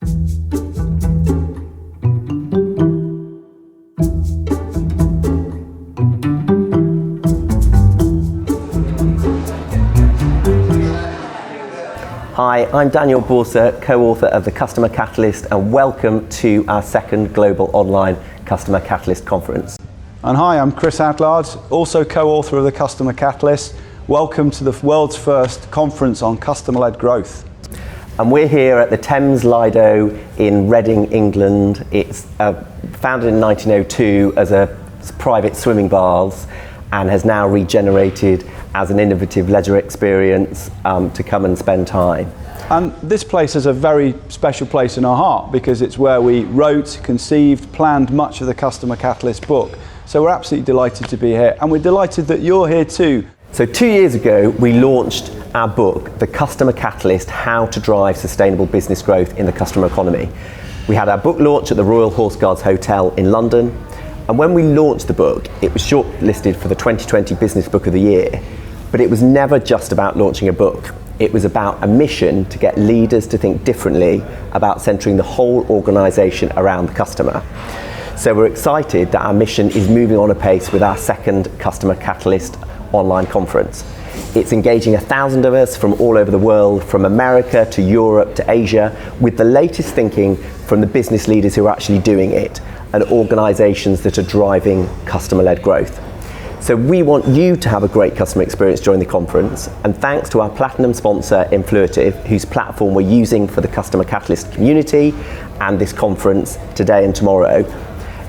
Hi, I'm Daniel Borsa, co-author of the Customer Catalyst, and welcome to our second Global Online Customer Catalyst Conference. And hi, I'm Chris Adlard, also co-author of the Customer Catalyst. Welcome to the world's first conference on customer-led growth. And we're here at the Thames Lido in Reading, England. It's founded in 1902 as a private swimming baths and has now regenerated as an innovative leisure experience to come and spend time. And this place is a very special place in our heart because it's where we wrote, conceived, planned much of the Customer Catalyst book. So we're absolutely delighted to be here, and we're delighted that you're here too. So 2 years ago, we launched our book, The Customer Catalyst, How to Drive Sustainable Business Growth in the Customer Economy. We had our book launch at the Royal Horse Guards Hotel in London. And when we launched the book, it was shortlisted for the 2020 Business Book of the Year. But it was never just about launching a book. It was about a mission to get leaders to think differently about centering the whole organisation around the customer. So we're excited that our mission is moving on apace with our second Customer Catalyst online conference. It's engaging 1,000 of us from all over the world, from America to Europe to Asia, with the latest thinking from the business leaders who are actually doing it and organisations that are driving customer-led growth. So we want you to have a great customer experience during the conference, and thanks to our platinum sponsor Influitive, whose platform we're using for the Customer Catalyst community and this conference today and tomorrow,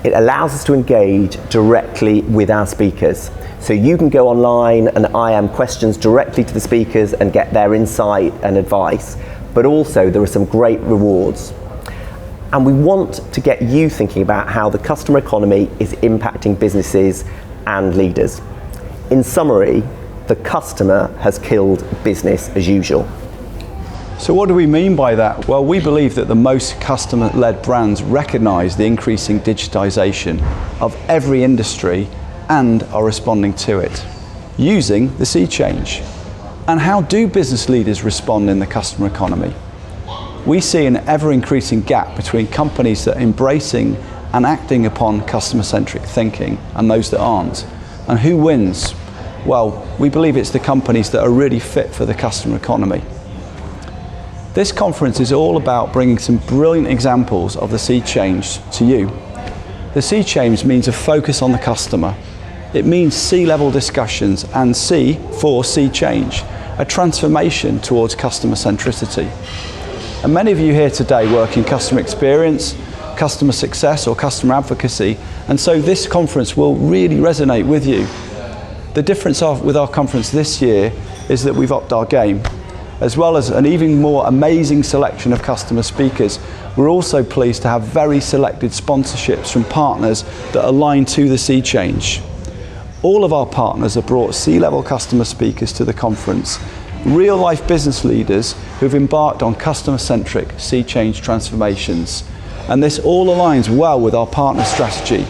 it allows us to engage directly with our speakers. So you can go online and IM questions directly to the speakers and get their insight and advice, but also there are some great rewards. And we want to get you thinking about how the customer economy is impacting businesses and leaders. In summary, the customer has killed business as usual. So what do we mean by that? Well, we believe that the most customer-led brands recognise the increasing digitisation of every industry and are responding to it, using the sea change. And how do business leaders respond in the customer economy? We see an ever-increasing gap between companies that are embracing and acting upon customer-centric thinking and those that aren't. And who wins? Well, we believe it's the companies that are really fit for the customer economy. This conference is all about bringing some brilliant examples of the sea change to you. The sea change means a focus on the customer. It means C-level discussions, and C for sea change, a transformation towards customer centricity. And many of you here today work in customer experience, customer success or customer advocacy, and so this conference will really resonate with you. The difference with our conference this year is that we've upped our game. As well as an even more amazing selection of customer speakers, we're also pleased to have very selected sponsorships from partners that align to the sea change. All of our partners have brought C-level customer speakers to the conference, real-life business leaders who've embarked on customer-centric sea change transformations. And this all aligns well with our partner strategy,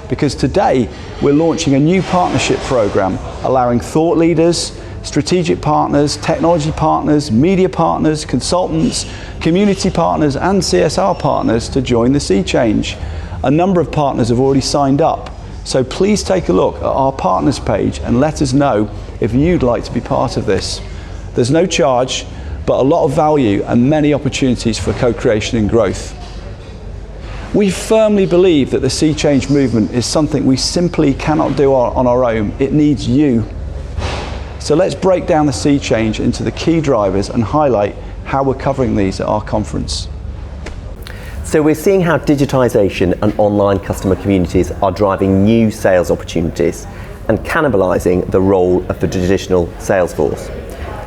because today we're launching a new partnership program allowing thought leaders, strategic partners, technology partners, media partners, consultants, community partners and CSR partners to join the sea change. A number of partners have already signed up, so please take a look at our partners page and let us know if you'd like to be part of this. There's no charge, but a lot of value and many opportunities for co-creation and growth. We firmly believe that the sea change movement is something we simply cannot do on our own. It needs you. So let's break down the sea change into the key drivers and highlight how we're covering these at our conference. So we're seeing how digitisation and online customer communities are driving new sales opportunities and cannibalising the role of the traditional sales force.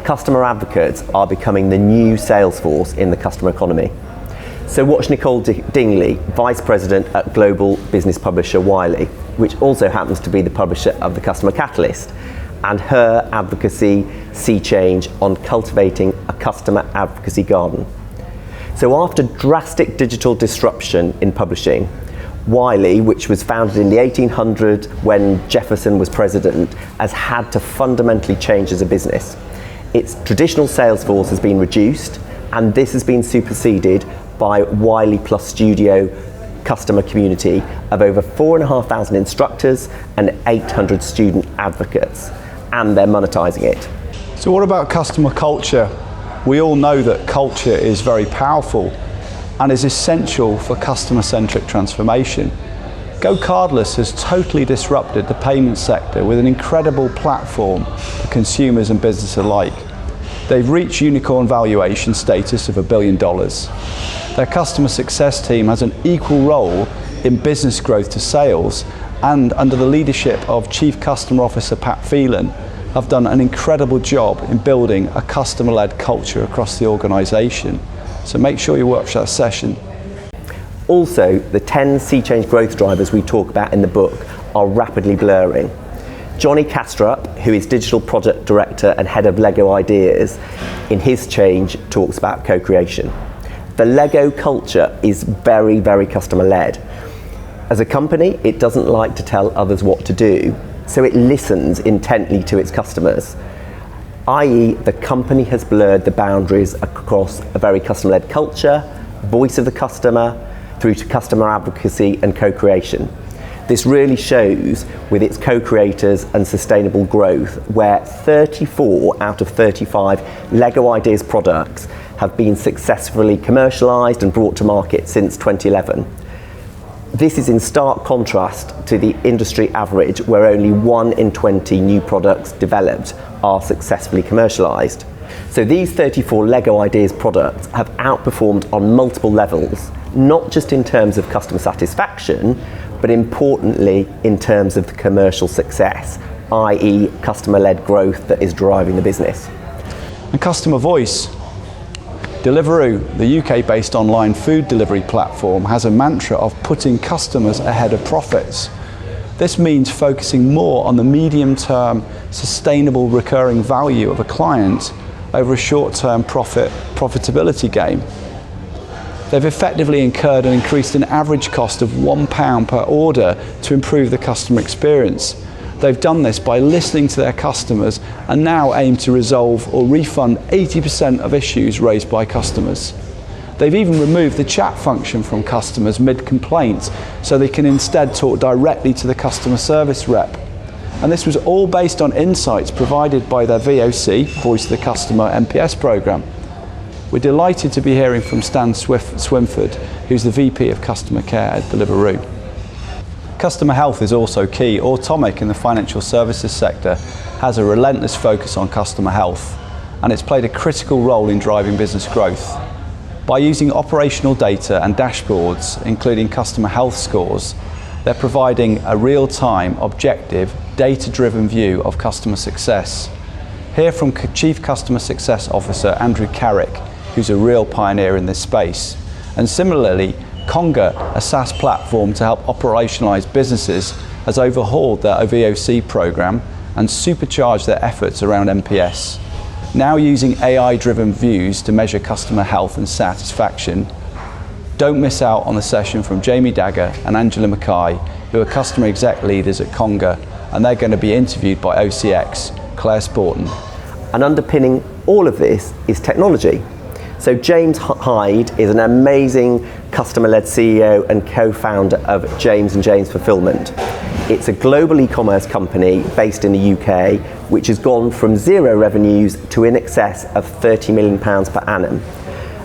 Customer advocates are becoming the new sales force in the customer economy. So watch Nicole Dingley, Vice President at global business publisher Wiley, which also happens to be the publisher of the Customer Catalyst, and her advocacy sea change on cultivating a customer advocacy garden. So after drastic digital disruption in publishing, Wiley, which was founded in the 1800s when Jefferson was president, has had to fundamentally change as a business. Its traditional sales force has been reduced, and this has been superseded by Wiley Plus Studio customer community of over 4,500 instructors and 800 student advocates, and they're monetizing it. So what about customer culture? We all know that culture is very powerful and is essential for customer-centric transformation. Go Cardless has totally disrupted the payment sector with an incredible platform for consumers and business alike. They've reached unicorn valuation status of $1 billion. Their customer success team has an equal role in business growth to sales, and under the leadership of Chief Customer Officer Pat Phelan, have done an incredible job in building a customer-led culture across the organisation. So make sure you watch that session. Also, the 10 sea change growth drivers we talk about in the book are rapidly blurring. Johnny Castrup, who is Digital Project Director and Head of Lego Ideas, in his change talks about co-creation. The Lego culture is very, very customer-led. As a company, it doesn't like to tell others what to do, so it listens intently to its customers, i.e. the company has blurred the boundaries across a very customer-led culture, voice of the customer, through to customer advocacy and co-creation. This really shows with its co-creators and sustainable growth, where 34 out of 35 Lego Ideas products have been successfully commercialised and brought to market since 2011. This is in stark contrast to the industry average, where only 1 in 20 new products developed are successfully commercialised. So these 34 Lego Ideas products have outperformed on multiple levels, not just in terms of customer satisfaction, but importantly in terms of the commercial success, i.e. customer-led growth that is driving the business. And customer voice. Deliveroo, the UK-based online food delivery platform, has a mantra of putting customers ahead of profits. This means focusing more on the medium-term, sustainable recurring value of a client over a short-term profitability game. They've effectively incurred and increased an average cost of £1 per order to improve the customer experience. They've done this by listening to their customers and now aim to resolve or refund 80% of issues raised by customers. They've even removed the chat function from customers mid-complaint, so they can instead talk directly to the customer service rep. And this was all based on insights provided by their VOC, Voice of the Customer NPS programme. We're delighted to be hearing from Stan Swinford, who's the VP of Customer Care at Deliveroo. Customer health is also key. Automic in the financial services sector has a relentless focus on customer health, and it's played a critical role in driving business growth. By using operational data and dashboards, including customer health scores, they're providing a real-time, objective, data-driven view of customer success. Hear from Chief Customer Success Officer Andrew Carrick, who's a real pioneer in this space. And similarly, Conga, a SaaS platform to help operationalise businesses, has overhauled their VOC program and supercharged their efforts around NPS. Now using AI-driven views to measure customer health and satisfaction. Don't miss out on the session from Jamie Dagger and Angela Mackay, who are customer exec leaders at Conga, and they're going to be interviewed by OCX, Claire Sporton. And underpinning all of this is technology. So James Hyde is an amazing customer-led CEO and co-founder of James & James Fulfillment. It's a global e-commerce company based in the UK, which has gone from zero revenues to in excess of £30 million per annum.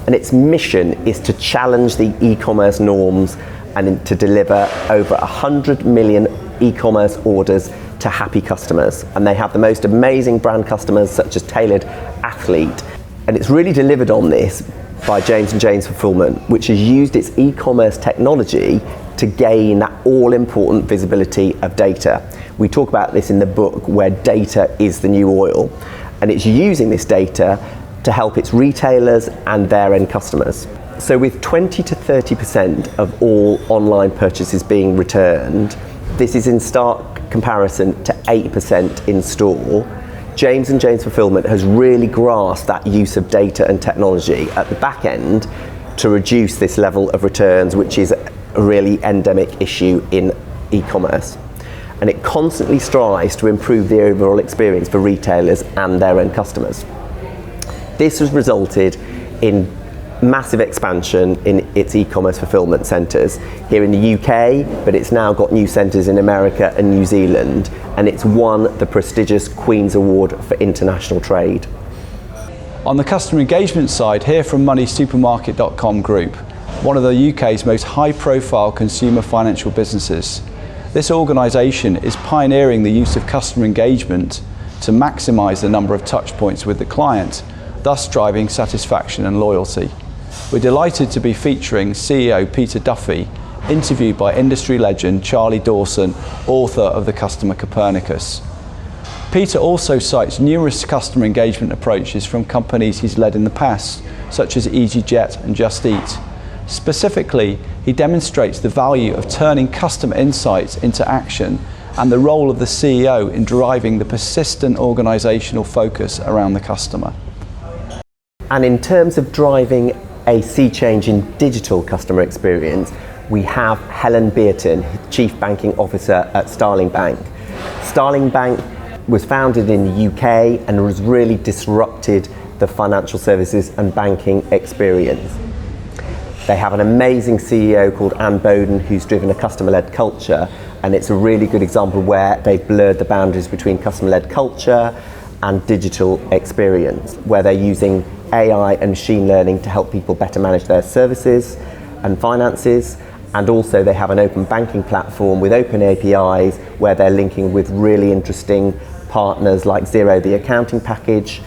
And its mission is to challenge the e-commerce norms and to deliver over 100 million e-commerce orders to happy customers. And they have the most amazing brand customers such as Tailored Athlete. And it's really delivered on this by James & James Fulfillment, which has used its e-commerce technology to gain that all-important visibility of data. We talk about this in the book, where data is the new oil. And it's using this data to help its retailers and their end customers. So with 20 to 30% of all online purchases being returned, this is in stark comparison to 8% in store. James & James Fulfillment has really grasped that use of data and technology at the back end to reduce this level of returns, which is a really endemic issue in e-commerce. And it constantly strives to improve the overall experience for retailers and their end customers. This has resulted in massive expansion in its e-commerce fulfillment centres here in the UK, but it's now got new centres in America and New Zealand, and it's won the prestigious Queen's Award for International Trade. On the customer engagement side, here from moneysupermarket.com Group, one of the UK's most high-profile consumer financial businesses. This organisation is pioneering the use of customer engagement to maximise the number of touch points with the client, thus driving satisfaction and loyalty. We're delighted to be featuring CEO Peter Duffy, interviewed by industry legend Charlie Dawson, author of The Customer Copernicus. Peter also cites numerous customer engagement approaches from companies he's led in the past, such as EasyJet and Just Eat. Specifically, he demonstrates the value of turning customer insights into action and the role of the CEO in driving the persistent organisational focus around the customer. And in terms of driving a sea change in digital customer experience, we have Helen Bearton, Chief Banking Officer at Starling Bank. Starling Bank was founded in the UK and has really disrupted the financial services and banking experience. They have an amazing CEO called Anne Bowden who's driven a customer-led culture, and it's a really good example where they've blurred the boundaries between customer-led culture and digital experience, where they're using AI and machine learning to help people better manage their services and finances. And also they have an open banking platform with open APIs where they're linking with really interesting partners like Xero, the accounting package,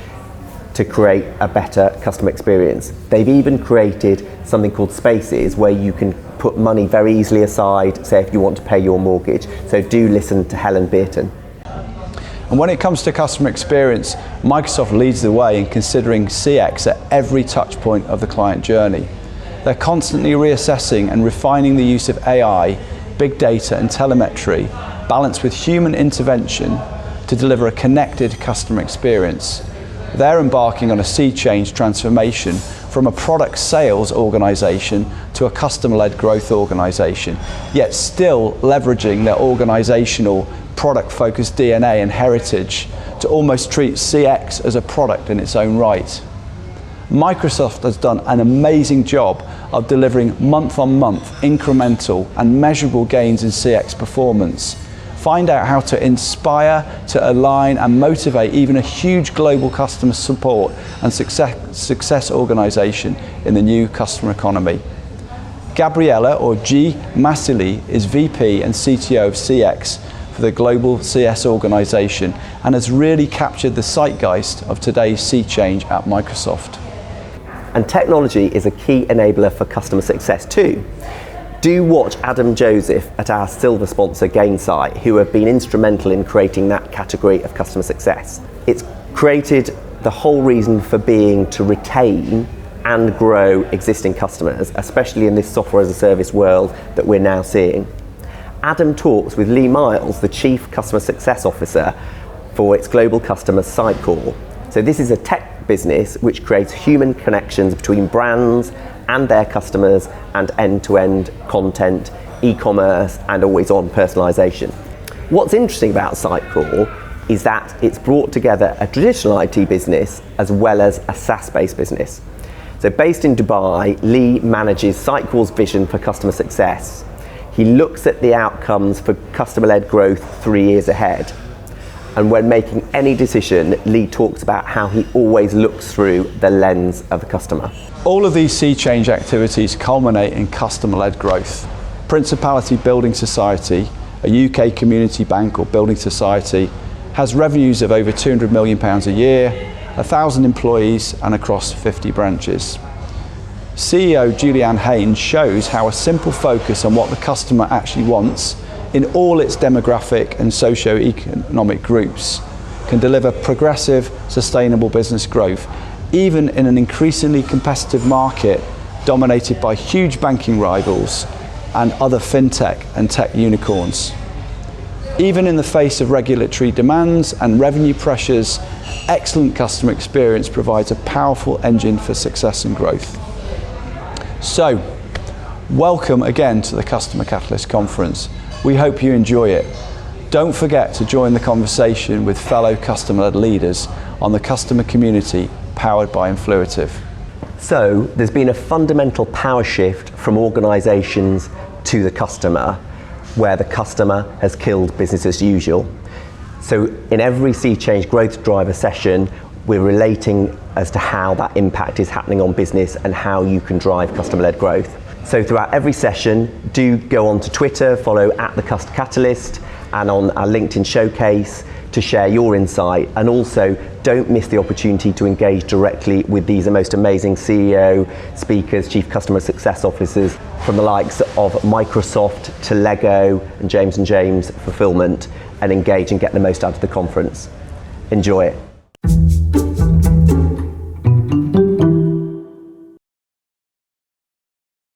to create a better customer experience. They've even created something called Spaces where you can put money very easily aside, say if you want to pay your mortgage. So do listen to Helen Bearton. And when it comes to customer experience, Microsoft leads the way in considering CX at every touch point of the client journey. They're constantly reassessing and refining the use of AI, big data and telemetry, balanced with human intervention to deliver a connected customer experience. They're embarking on a sea change transformation from a product sales organisation to a customer-led growth organisation, yet still leveraging their organisational product-focused DNA and heritage to almost treat CX as a product in its own right. Microsoft has done an amazing job of delivering month-on-month incremental and measurable gains in CX performance. Find out how to inspire, to align and motivate even a huge global customer support and success organisation in the new customer economy. Gabriella, or G. Massili, is VP and CTO of CX for the global CS organisation and has really captured the zeitgeist of today's sea change at Microsoft. And technology is a key enabler for customer success too. Do watch Adam Joseph at our silver sponsor Gainsight, who have been instrumental in creating that category of customer success. It's created the whole reason for being to retain and grow existing customers, especially in this software as a service world that we're now seeing. Adam talks with Lee Miles, the Chief Customer Success Officer for its global customer Sitecore. So this is a tech business which creates human connections between brands and their customers and end-to-end content, e-commerce and always-on personalisation. What's interesting about Sitecore is that it's brought together a traditional IT business as well as a SaaS-based business. So based in Dubai, Lee manages Sitecore's vision for customer success. He looks at the outcomes for customer-led growth 3 years ahead. And when making any decision, Lee talks about how he always looks through the lens of the customer. All of these sea change activities culminate in customer-led growth. Principality Building Society, a UK community bank or building society, has revenues of over £200 million a year, 1,000 employees and across 50 branches. CEO Julianne Haynes shows how a simple focus on what the customer actually wants in all its demographic and socio-economic groups can deliver progressive, sustainable business growth, even in an increasingly competitive market dominated by huge banking rivals and other fintech and tech unicorns. Even in the face of regulatory demands and revenue pressures, excellent customer experience provides a powerful engine for success and growth. So, welcome again to the Customer Catalyst Conference. We hope you enjoy it. Don't forget to join the conversation with fellow customer-led leaders on the customer community powered by Influitive. So there's been a fundamental power shift from organisations to the customer, where the customer has killed business as usual. So in every Sea Change Growth Driver session, we're relating as to how that impact is happening on business and how you can drive customer-led growth. So throughout every session, do go on to Twitter, follow @TheCustoCatalyst, and on our LinkedIn showcase to share your insight. And also, don't miss the opportunity to engage directly with these most amazing CEO, speakers, Chief Customer Success Officers from the likes of Microsoft to Lego and James & James Fulfillment, and engage and get the most out of the conference. Enjoy it.